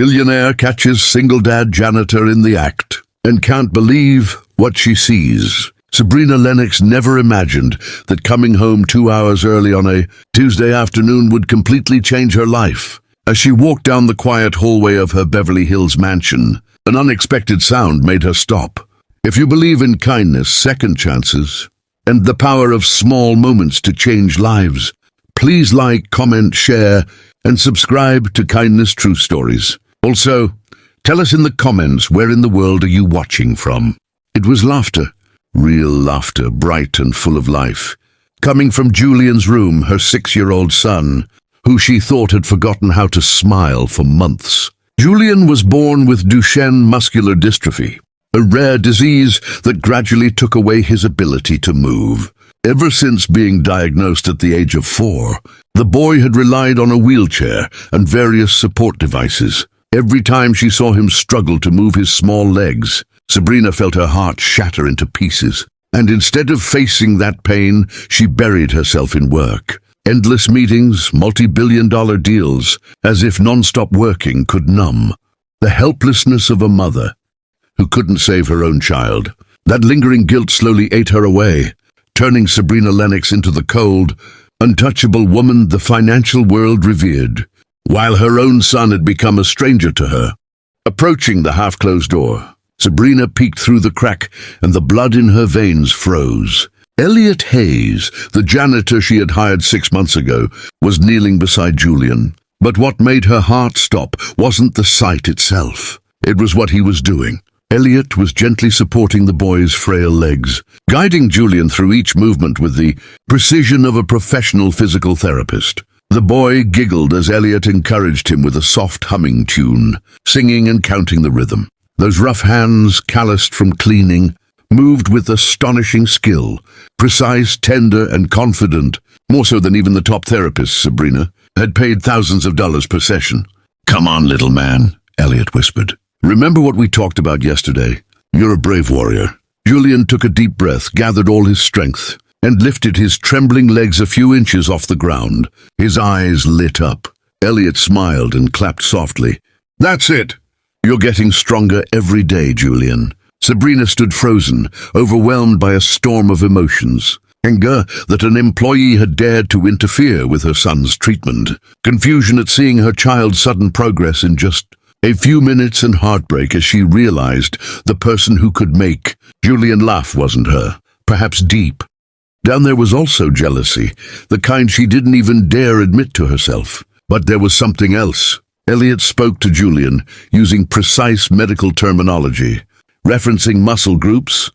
Billionaire catches single dad janitor in the act and can't believe what she sees. Sabrina Lennox never imagined that coming home 2 hours early on a Tuesday afternoon would completely change her life. As she walked down the quiet hallway of her Beverly Hills mansion, an unexpected sound made her stop. If you believe in kindness, second chances, and the power of small moments to change lives, please like, comment, share, and subscribe to Kindness True Stories. Also, tell us in the comments where in the world are you watching from. It was laughter, real laughter, bright and full of life, coming from Julian's room, her 6-year-old son, who she thought had forgotten how to smile for months. Julian was born with Duchenne muscular dystrophy, a rare disease that gradually took away his ability to move. Ever since being diagnosed at the age of 4, the boy had relied on a wheelchair and various support devices. Every time she saw him struggle to move his small legs, Sabrina felt her heart shatter into pieces. And instead of facing that pain, she buried herself in work. Endless meetings, multi-billion-dollar deals, as if non-stop working could numb the helplessness of a mother who couldn't save her own child. That lingering guilt slowly ate her away, turning Sabrina Lennox into the cold, untouchable woman the financial world revered, while her own son had become a stranger to her. Approaching the half-closed door, Sabrina peeked through the crack, and the blood in her veins froze. Elliot Hayes, the janitor she had hired 6 months ago, was kneeling beside Julian. But what made her heart stop wasn't the sight itself. It was what he was doing. Elliot was gently supporting the boy's frail legs, guiding Julian through each movement with the precision of a professional physical therapist. The boy giggled as Elliot encouraged him with a soft humming tune, singing and counting the rhythm. Those rough hands, calloused from cleaning, moved with astonishing skill, precise, tender, and confident, more so than even the top therapists Sabrina had paid thousands of dollars per session. "Come on, little man," Elliot whispered. "Remember what we talked about yesterday? You're a brave warrior." Julian took a deep breath, gathered all his strength, and lifted his trembling legs a few inches off the ground. His eyes lit up. Elliot smiled and clapped softly. "That's it. You're getting stronger every day, Julian." Sabrina stood frozen, overwhelmed by a storm of emotions. Anger that an employee had dared to interfere with her son's treatment. Confusion at seeing her child's sudden progress in just a few minutes, and heartbreak as she realized the person who could make Julian laugh wasn't her. Perhaps deep down there was also jealousy, the kind she didn't even dare admit to herself. But there was something else. Elliot spoke to Julian using precise medical terminology, referencing muscle groups,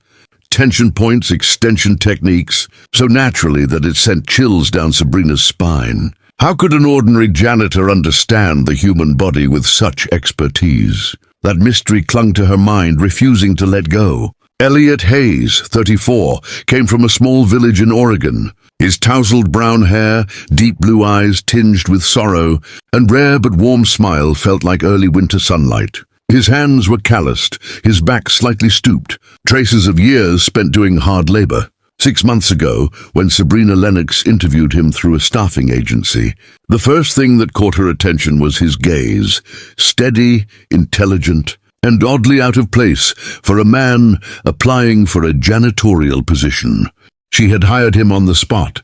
tension points, extension techniques, so naturally that it sent chills down Sabrina's spine. How could an ordinary janitor understand the human body with such expertise? That mystery clung to her mind, refusing to let go. Elliot Hayes, 34, came from a small village in Oregon. His tousled brown hair, deep blue eyes tinged with sorrow, and rare but warm smile felt like early winter sunlight. His hands were calloused, his back slightly stooped, traces of years spent doing hard labor. 6 months ago, when Sabrina Lennox interviewed him through a staffing agency, the first thing that caught her attention was his gaze, steady, intelligent, and oddly out of place for a man applying for a janitorial position. She had hired him on the spot,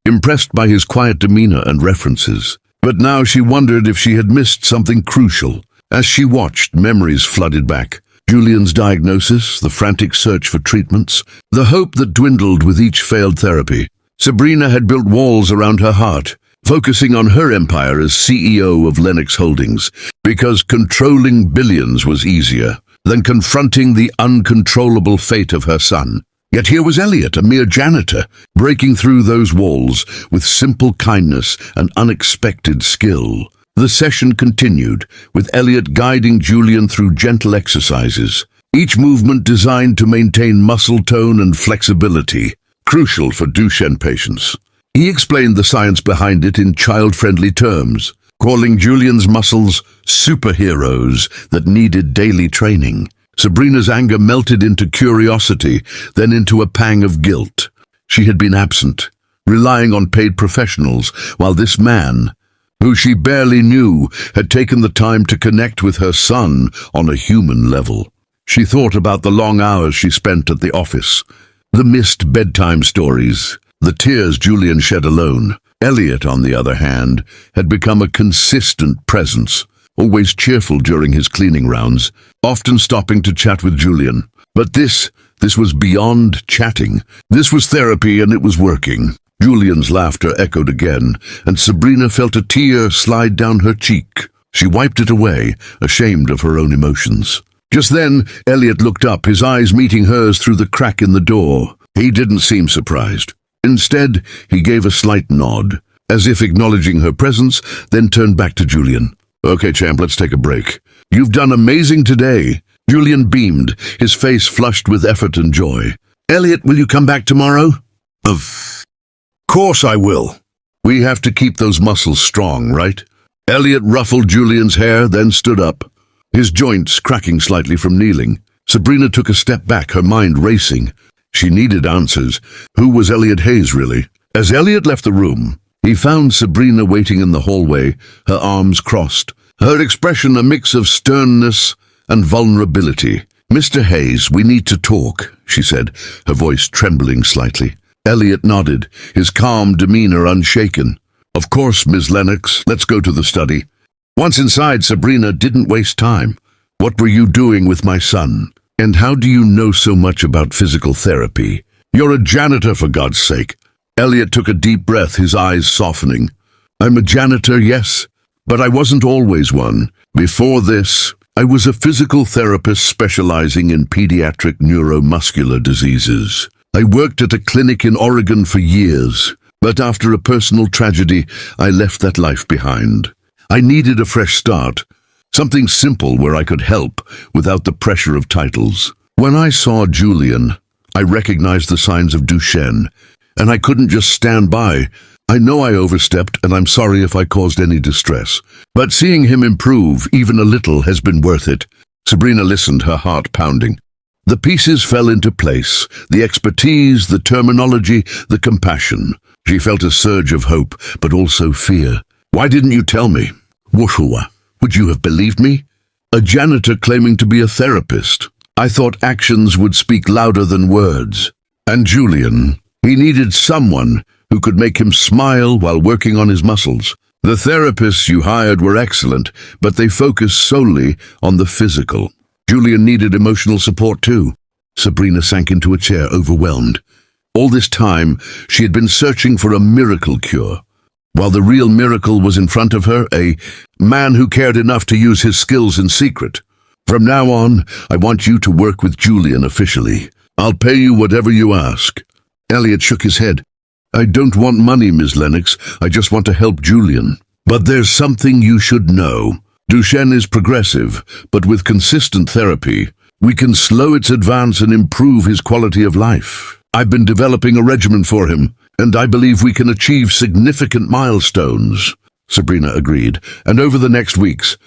impressed by his quiet demeanor and references. But now she wondered if she had missed something crucial. As she watched, memories flooded back. Julian's diagnosis, the frantic search for treatments, the hope that dwindled with each failed therapy. Sabrina had built walls around her heart, focusing on her empire as CEO of Lennox Holdings, because controlling billions was easier than confronting the uncontrollable fate of her son. Yet here was Elliot, a mere janitor, breaking through those walls with simple kindness and unexpected skill. The session continued, with Elliot guiding Julian through gentle exercises, each movement designed to maintain muscle tone and flexibility, crucial for Duchenne patients. He explained the science behind it in child-friendly terms, calling Julian's muscles superheroes that needed daily training. Sabrina's anger melted into curiosity, then into a pang of guilt. She had been absent, relying on paid professionals, while this man, who she barely knew, had taken the time to connect with her son on a human level. She thought about the long hours she spent at the office, the missed bedtime stories, the tears Julian shed alone. Elliot, on the other hand, had become a consistent presence, always cheerful during his cleaning rounds, often stopping to chat with Julian. But this was beyond chatting. This was therapy, and it was working. Julian's laughter echoed again, and Sabrina felt a tear slide down her cheek. She wiped it away, ashamed of her own emotions. Just then, Elliot looked up, his eyes meeting hers through the crack in the door. He didn't seem surprised. Instead, he gave a slight nod, as if acknowledging her presence, then turned back to Julian. "Okay, champ, let's take a break. You've done amazing today." Julian beamed, his face flushed with effort and joy. "Elliot, will you come back tomorrow?" "Of course I will. We have to keep those muscles strong, right?" Elliot ruffled Julian's hair, then stood up, his joints cracking slightly from kneeling. Sabrina took a step back, her mind racing. She needed answers. Who was Elliot Hayes, really? As Elliot left the room, he found Sabrina waiting in the hallway, her arms crossed, her expression a mix of sternness and vulnerability. "Mr. Hayes, we need to talk," she said, her voice trembling slightly. Elliot nodded, his calm demeanor unshaken. "Of course, Miss Lennox, let's go to the study." Once inside, Sabrina didn't waste time. "What were you doing with my son? And how do you know so much about physical therapy? You're a janitor, for God's sake." Elliot took a deep breath, his eyes softening. "I'm a janitor, yes, but I wasn't always one. Before this, I was a physical therapist specializing in pediatric neuromuscular diseases. I worked at a clinic in Oregon for years, but after a personal tragedy, I left that life behind. I needed a fresh start, something simple where I could help without the pressure of titles. When I saw Julian, I recognized the signs of Duchenne, and I couldn't just stand by. I know I overstepped, and I'm sorry if I caused any distress. But seeing him improve, even a little, has been worth it." Sabrina listened, her heart pounding. The pieces fell into place, the expertise, the terminology, the compassion. She felt a surge of hope, but also fear. "Why didn't you tell me? Woshua, would you have believed me? A janitor claiming to be a therapist. I thought actions would speak louder than words. And Julian, he needed someone who could make him smile while working on his muscles. The therapists you hired were excellent, but they focused solely on the physical. Julian needed emotional support too." Sabrina sank into a chair, overwhelmed. All this time, she had been searching for a miracle cure, while the real miracle was in front of her, a man who cared enough to use his skills in secret. "From now on, I want you to work with Julian officially. I'll pay you whatever you ask." Elliot shook his head. "I don't want money, Miss Lennox. I just want to help Julian. But there's something you should know. Duchenne is progressive, but with consistent therapy, we can slow its advance and improve his quality of life. I've been developing a regimen for him, and I believe we can achieve significant milestones." Sabrina agreed, and over the next weeks,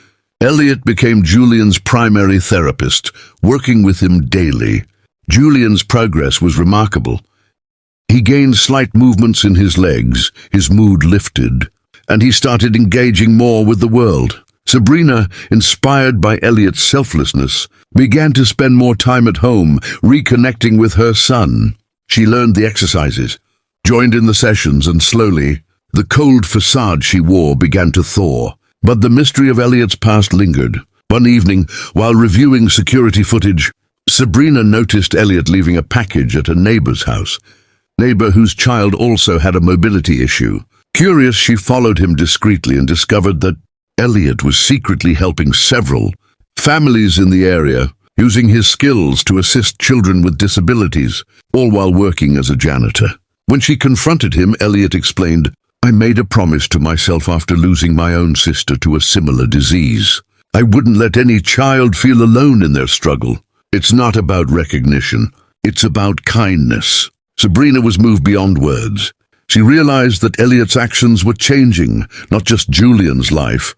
Elliot became Julian's primary therapist, working with him daily. Julian's progress was remarkable. He gained slight movements in his legs, his mood lifted, and he started engaging more with the world. Sabrina, inspired by Elliot's selflessness, began to spend more time at home, reconnecting with her son. She learned the exercises, joined in the sessions, and slowly, the cold facade she wore began to thaw. But the mystery of Elliot's past lingered. One evening, while reviewing security footage, Sabrina noticed Elliot leaving a package at a neighbor's house, neighbor whose child also had a mobility issue. Curious, she followed him discreetly and discovered that Elliot was secretly helping several families in the area, using his skills to assist children with disabilities, all while working as a janitor. When she confronted him, Elliot explained, "I made a promise to myself after losing my own sister to a similar disease. I wouldn't let any child feel alone in their struggle. It's not about recognition, it's about kindness." Sabrina was moved beyond words. She realized that Elliot's actions were changing, not just Julian's life,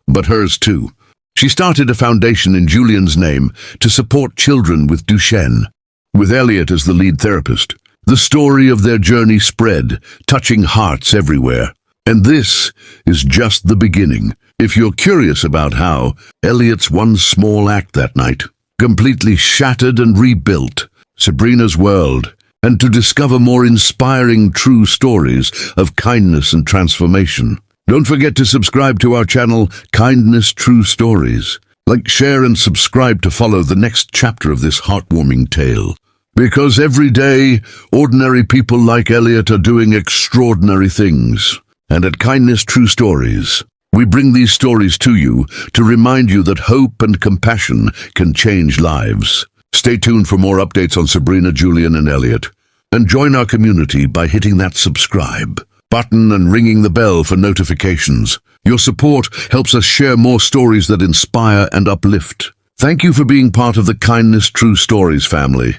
but hers too. She started a foundation in Julian's name to support children with Duchenne, with Elliot as the lead therapist. The story of their journey spread, touching hearts everywhere. And this is just the beginning. If you're curious about how Elliot's one small act that night completely shattered and rebuilt Sabrina's world, and to discover more inspiring true stories of kindness and transformation, don't forget to subscribe to our channel, Kindness True Stories. Like, share, and subscribe to follow the next chapter of this heartwarming tale. Because every day, ordinary people like Elliot are doing extraordinary things. And at Kindness True Stories, we bring these stories to you to remind you that hope and compassion can change lives. Stay tuned for more updates on Sabrina, Julian, and Elliot. And join our community by hitting that subscribe button and ringing the bell for notifications. Your support helps us share more stories that inspire and uplift. Thank you for being part of the Kindness True Stories family.